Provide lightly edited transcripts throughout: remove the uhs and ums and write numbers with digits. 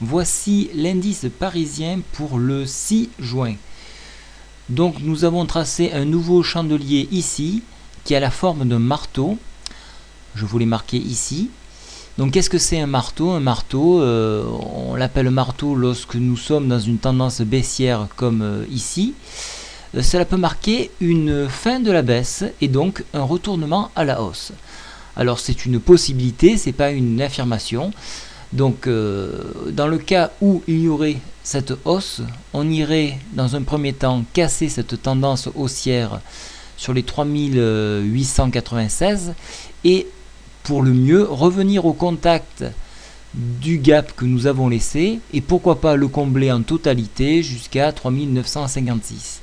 Voici l'indice parisien pour le 6 juin. Donc nous avons tracé un nouveau chandelier ici qui a la forme d'un marteau. Je vous l'ai marqué ici. Donc qu'est-ce que c'est un marteau? Un marteau, on l'appelle marteau lorsque nous sommes dans une tendance baissière comme ici. Cela peut marquer une fin de la baisse et donc un retournement à la hausse. Alors c'est une possibilité, c'est pas une affirmation. Donc dans le cas où il y aurait cette hausse, on irait dans un premier temps casser cette tendance haussière sur les 3896 et pour le mieux revenir au contact du gap que nous avons laissé et pourquoi pas le combler en totalité jusqu'à 3956.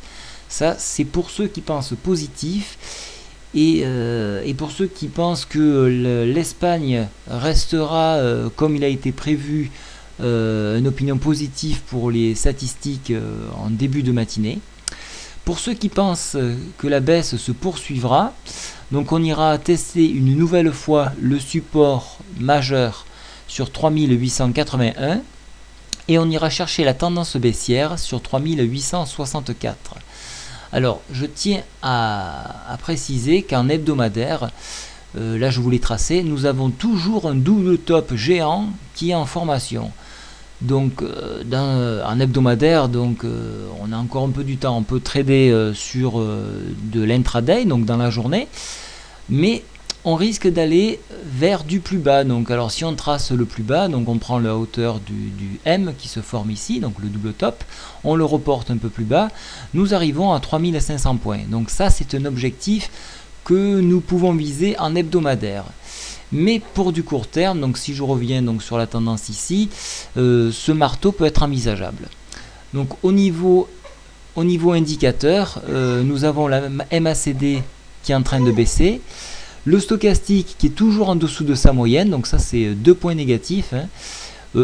Ça c'est pour ceux qui pensent positif et pour ceux qui pensent que l'Espagne restera comme il a été prévu, une opinion positive pour les statistiques en début de matinée. Pour ceux qui pensent que la baisse se poursuivra, donc on ira tester une nouvelle fois le support majeur sur 3881 et on ira chercher la tendance baissière sur 3864. Alors je tiens à préciser qu'en hebdomadaire, là je vous l'ai tracé, nous avons toujours un double top géant qui est en formation. Donc en hebdomadaire, donc on a encore un peu du temps, on peut trader sur de l'intraday, donc dans la journée, mais on risque d'aller vers du plus bas. Donc alors si on trace le plus bas, donc on prend la hauteur du M qui se forme ici, donc le double top, on le reporte un peu plus bas, nous arrivons à 3500 points. Donc ça c'est un objectif que nous pouvons viser en hebdomadaire. Mais pour du court terme, donc si je reviens donc sur la tendance ici, ce marteau peut être envisageable. Donc au niveau indicateur, nous avons la MACD qui est en train de baisser, le stochastique qui est toujours en dessous de sa moyenne, donc ça c'est 2 points négatifs, hein.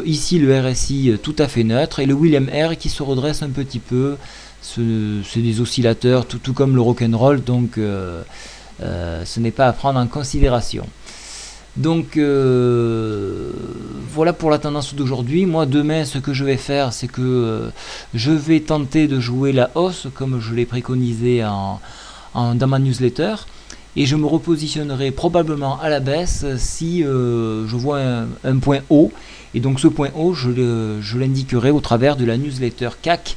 Ici le RSI tout à fait neutre et le William R qui se redresse un petit peu, c'est des oscillateurs tout comme le rock'n'roll, donc ce n'est pas à prendre en considération. Donc voilà pour la tendance d'aujourd'hui. Moi demain ce que je vais faire c'est que je vais tenter de jouer la hausse comme je l'ai préconisé dans ma newsletter et je me repositionnerai probablement à la baisse si je vois un point haut et donc ce point haut je l'indiquerai au travers de la newsletter CAC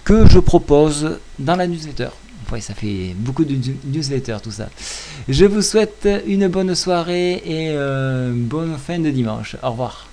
que je propose dans la newsletter. Ouais, ça fait beaucoup de newsletters tout ça. Je vous souhaite une bonne soirée et une bonne fin de dimanche. Au revoir.